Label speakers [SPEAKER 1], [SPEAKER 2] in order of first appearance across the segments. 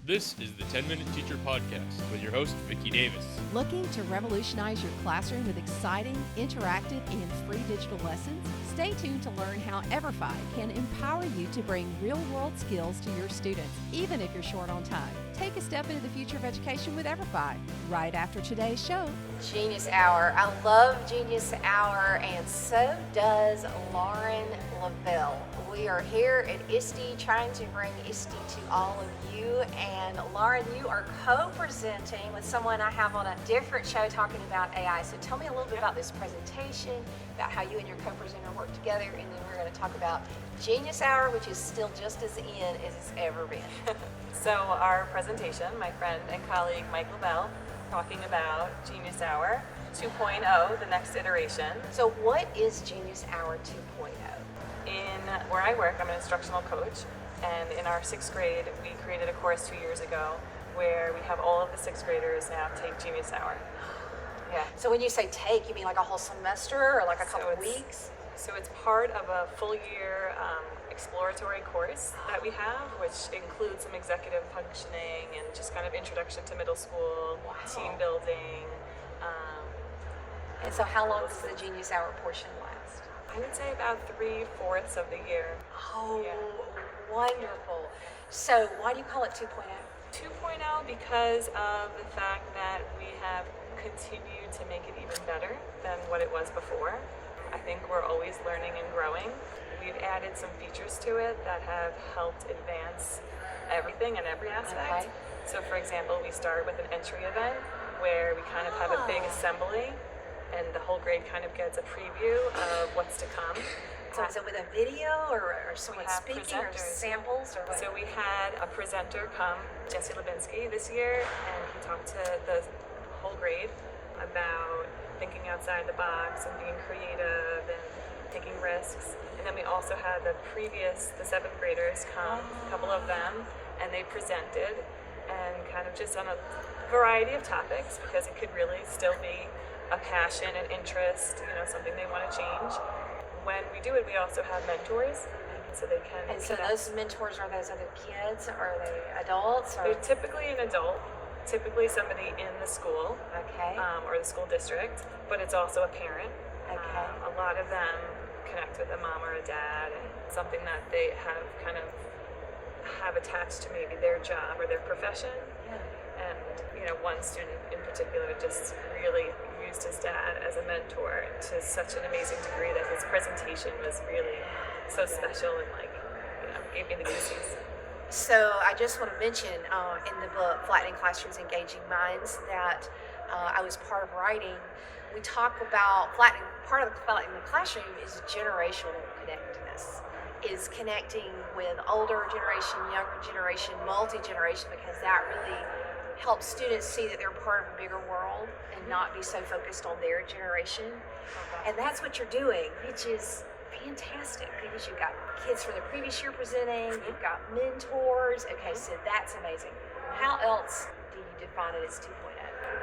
[SPEAKER 1] This is the 10-Minute Teacher Podcast with your host, Vicki Davis.
[SPEAKER 2] Looking to revolutionize your classroom with exciting, interactive, and free digital lessons? Stay tuned to learn how EverFi can empower you to bring real-world skills to your students, even if you're short on time. Take a step into the future of education with EverFi, right after today's show.
[SPEAKER 3] Genius Hour. I love Genius Hour, and so does Lauren Lavelle. We are here at ISTE trying to bring ISTE to all of you. And Lauren, you are co-presenting with someone I have on a different show talking about AI. So tell me a little bit about this presentation, about how you and your co-presenter work together, and then we're going to talk about Genius Hour, which is still just as in as it's ever been.
[SPEAKER 4] So our presentation, my friend and colleague Mike Lavelle, talking about Genius Hour 2.0, the next iteration.
[SPEAKER 3] So what is Genius Hour 2.0?
[SPEAKER 4] In where I work, I'm an instructional coach, and in our 6th grade, we created a course 2 years ago where we have all of the 6th graders now take Genius Hour. Yeah.
[SPEAKER 3] So when you say take, you mean like a whole semester or like a couple of weeks?
[SPEAKER 4] So it's part of a full year exploratory course that we have, which includes some executive functioning and just kind of introduction to middle school, team building.
[SPEAKER 3] And so how long does the Genius Hour portion last?
[SPEAKER 4] I would say about 3/4 of the year.
[SPEAKER 3] Oh,
[SPEAKER 4] yeah.
[SPEAKER 3] Wonderful. So why do you call it 2.0?
[SPEAKER 4] 2.0 because of the fact that we have continued to make it even better than what it was before. I think we're always learning and growing. We've added some features to it that have helped advance everything and every aspect.
[SPEAKER 3] Okay.
[SPEAKER 4] So for example, we start with an entry event where we kind of have a big assembly and the whole grade kind of gets a preview of what's to come.
[SPEAKER 3] So is it with a video or someone speaking or samples? Or what?
[SPEAKER 4] So we had a presenter come, Lubinsky, this year, and he talked to the whole grade about thinking outside the box and being creative and taking risks. And then we also had the 7th graders come, a couple of them, and they presented and kind of just on a variety of topics because it could really still be a passion and interest, something they want to change. When we do it, we also have mentors, so they can.
[SPEAKER 3] And so those mentors, are those other kids? Are they adults? Or?
[SPEAKER 4] They're typically an adult, typically somebody in the school,
[SPEAKER 3] okay,
[SPEAKER 4] or the school district, but it's also a parent.
[SPEAKER 3] Okay.
[SPEAKER 4] A lot of them connect with a mom or a dad, and something that they have attached to maybe their job or their profession.
[SPEAKER 3] Yeah.
[SPEAKER 4] And one student in particular just really used his dad as a mentor to such an amazing degree that his presentation was really so special and gave me the goosies.
[SPEAKER 3] So I just want to mention in the book Flattening Classrooms, Engaging Minds that I was part of writing, we talk about part of flattening the classroom is generational connectedness, is connecting with older generation, younger generation, multi-generation, because that really helps students see that they're part of a bigger world and not be so focused on their generation. And that's what you're doing, which is fantastic because you've got kids from the previous year presenting, you've got mentors. Okay, so that's amazing. How else do you define it as 2.0?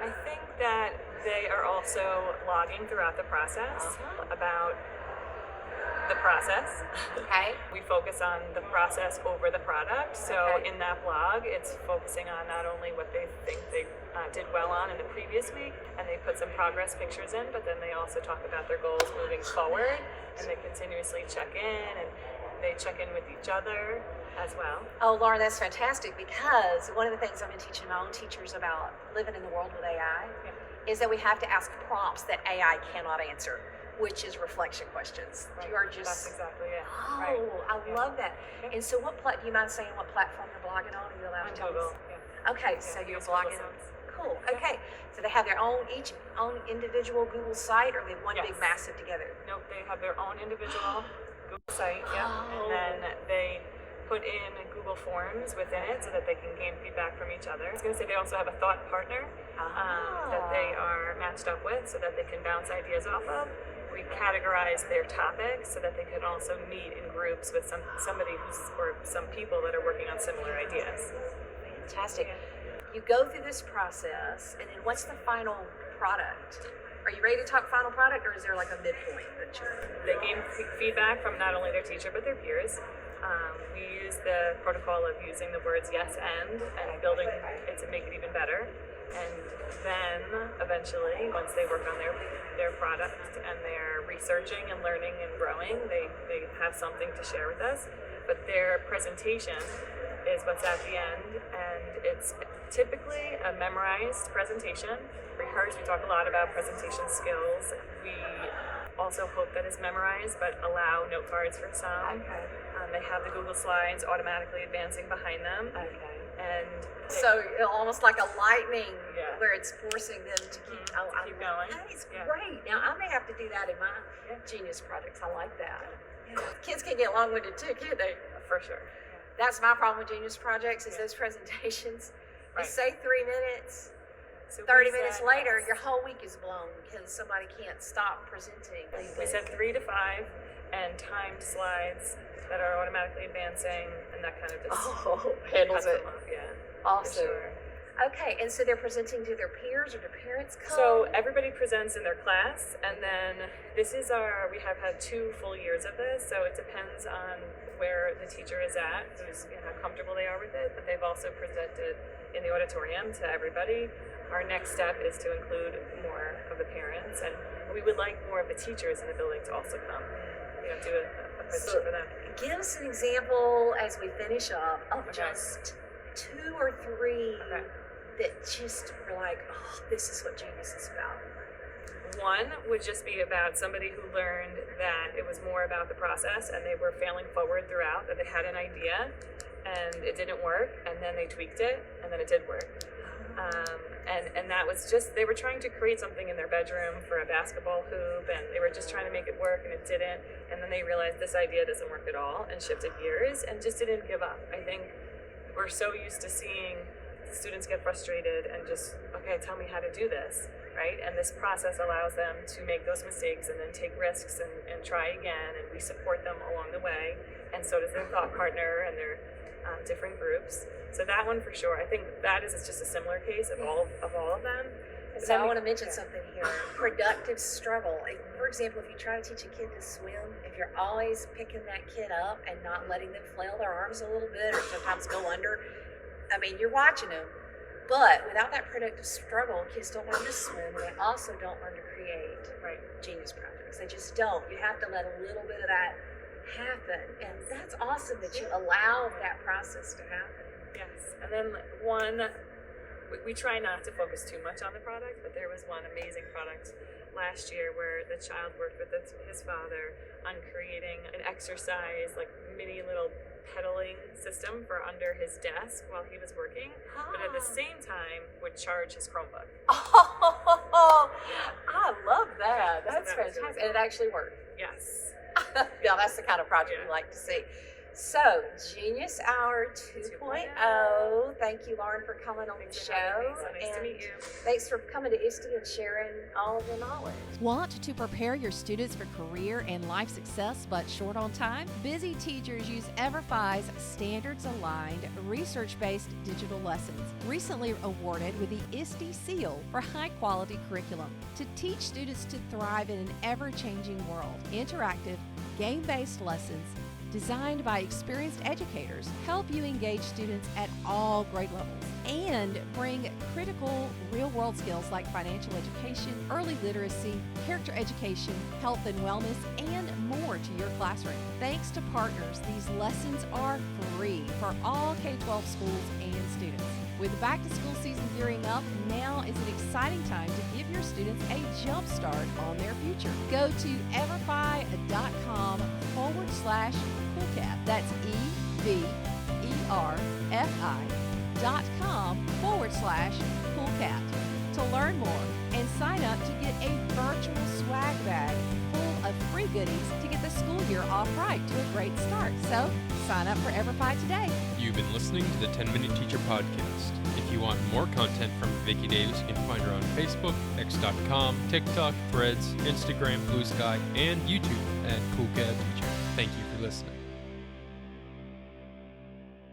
[SPEAKER 4] I think that they are also blogging throughout the process about the process.
[SPEAKER 3] Okay.
[SPEAKER 4] We focus on the process over the product. So in that blog, it's focusing on not only what they think they did well on in the previous week, and they put some progress pictures in, but then they also talk about their goals moving forward, and they continuously check in, and they check in with each other as well.
[SPEAKER 3] Oh, Lauren, that's fantastic, because one of the things I've been teaching my own teachers about living in the world with AI is that we have to ask prompts that AI cannot answer, which is reflection questions.
[SPEAKER 4] Right.
[SPEAKER 3] You are just...
[SPEAKER 4] That's exactly it.
[SPEAKER 3] Oh,
[SPEAKER 4] right.
[SPEAKER 3] I love that. And so do you mind saying what platform you're blogging on? Are you allowed to tell
[SPEAKER 4] Google.
[SPEAKER 3] us?
[SPEAKER 4] Yeah.
[SPEAKER 3] Okay, so you're
[SPEAKER 4] use
[SPEAKER 3] blogging
[SPEAKER 4] Google
[SPEAKER 3] on...
[SPEAKER 4] Sites.
[SPEAKER 3] Cool, okay. So they have their each own individual Google site, or they one
[SPEAKER 4] Yes.
[SPEAKER 3] big massive together?
[SPEAKER 4] Nope, they have their own individual Google site,
[SPEAKER 3] Oh.
[SPEAKER 4] and then they put in Google Forms within it so that they can gain feedback from each other. I was going to say they also have a thought partner that they are matched up with so that they can bounce ideas off of. We categorize their topics so that they can also meet in groups with somebody or some people that are working on similar ideas.
[SPEAKER 3] Fantastic.
[SPEAKER 4] Yeah.
[SPEAKER 3] You go through this process, and then what's the final product? Are you ready to talk final product, or is there like a midpoint that you're...
[SPEAKER 4] They gain feedback from not only their teacher but their peers. We use the protocol of using the words yes and building it to make it even better. And then eventually, once they work on their product and they're researching and learning and growing, they have something to share with us. But their presentation is what's at the end, and it's typically a memorized presentation. Rehearse, we talk a lot about presentation skills. We also hope that it's memorized, but allow note cards for some.
[SPEAKER 3] Okay.
[SPEAKER 4] They have the Google Slides automatically advancing behind them.
[SPEAKER 3] Okay.
[SPEAKER 4] And
[SPEAKER 3] So almost like a lightning,
[SPEAKER 4] Yeah.
[SPEAKER 3] where it's forcing them to keep,
[SPEAKER 4] keep going.
[SPEAKER 3] That is
[SPEAKER 4] Yeah.
[SPEAKER 3] great. Now I may have to do that in my Genius projects. I like that. Kids can get long-winded too, can't they?
[SPEAKER 4] for sure.
[SPEAKER 3] That's my problem with Genius projects is those presentations. You
[SPEAKER 4] Right.
[SPEAKER 3] say 3 minutes,
[SPEAKER 4] So
[SPEAKER 3] 30
[SPEAKER 4] we
[SPEAKER 3] minutes
[SPEAKER 4] said-
[SPEAKER 3] later, your whole week is blown because somebody can't stop presenting.
[SPEAKER 4] We said 3 to 5 and timed slides that are automatically advancing and that kind of just
[SPEAKER 3] handles
[SPEAKER 4] cuts
[SPEAKER 3] it.
[SPEAKER 4] them up. Yeah.
[SPEAKER 3] Awesome.
[SPEAKER 4] For sure.
[SPEAKER 3] Okay, and so they're presenting to their peers or their parents come?
[SPEAKER 4] So everybody presents in their class, and then we have had 2 full years of this, so it depends on where the teacher is at, how comfortable they are with it, but they've also presented in the auditorium to everybody. Our next step is to include more of the parents, and we would like more of the teachers in the building to also come, do a presentation for them.
[SPEAKER 3] Give us an example as we finish up of
[SPEAKER 4] Okay.
[SPEAKER 3] just 2 or 3
[SPEAKER 4] Okay.
[SPEAKER 3] that just were like, oh, this is what Genius is about.
[SPEAKER 4] One would just be about somebody who learned that it was more about the process and they were failing forward throughout, that they had an idea and it didn't work, and then they tweaked it and then it did work. And that was just, they were trying to create something in their bedroom for a basketball hoop, and they were just trying to make it work and it didn't, and then they realized this idea doesn't work at all and shifted gears and just didn't give up. I think we're so used to seeing students get frustrated and just, okay, tell me how to do this, right? And this process allows them to make those mistakes and then take risks and try again, and we support them along the way, and so does their thought partner and their different groups. So that one for sure. I think that is just a similar case of all of them.
[SPEAKER 3] So I want to mention something here. Productive struggle. For example, if you try to teach a kid to swim, if you're always picking that kid up and not letting them flail their arms a little bit or sometimes go under, I mean, you're watching them. But without that productive struggle, kids don't learn to swim, and they also don't learn to create Genius projects. They just don't. You have to let a little bit of that happen. And that's awesome that you allow that process to happen.
[SPEAKER 4] Yes. And then we try not to focus too much on the product, but there was one amazing product last year where the child worked with his father on creating an exercise, like mini little pedaling system for under his desk while he was working, but at the same time would charge his Chromebook.
[SPEAKER 3] Oh, I love that. That's
[SPEAKER 4] that was really
[SPEAKER 3] fantastic. And it actually worked.
[SPEAKER 4] Yes.
[SPEAKER 3] Now, that's the kind of project we like to see. So, Genius Hour 2.0. Thank you, Lauren, for coming on the
[SPEAKER 4] Thanks for
[SPEAKER 3] show.
[SPEAKER 4] having me. So nice to
[SPEAKER 3] And
[SPEAKER 4] meet you.
[SPEAKER 3] thanks for coming to ISTE and sharing all of the knowledge.
[SPEAKER 2] Want to prepare your students for career and life success but short on time? Busy teachers use EverFi's standards-aligned, research-based digital lessons, recently awarded with the ISTE Seal for high-quality curriculum to teach students to thrive in an ever-changing world. Interactive, game-based lessons designed by experienced educators help you engage students at all grade levels and bring critical real-world skills like financial education, early literacy, character education, health and wellness, and more to your classroom. Thanks to partners, these lessons are free for all K-12 schools and students. With the back-to-school season gearing up, now is an exciting time to give your students a jump start on their future. Go to everfi.com/coolcat. That's everfi.com/coolcat to learn more and sign up to get a virtual swag bag full of free goodies to get the school year off right to a great start. So sign up for EverFi today.
[SPEAKER 1] You've been listening to the 10-Minute Teacher Podcast. If you want more content from Vicki Davis, you can find her on Facebook, X.com, TikTok, Threads, Instagram, Blue Sky, and YouTube at Cool Cat Teacher. Thank you for listening.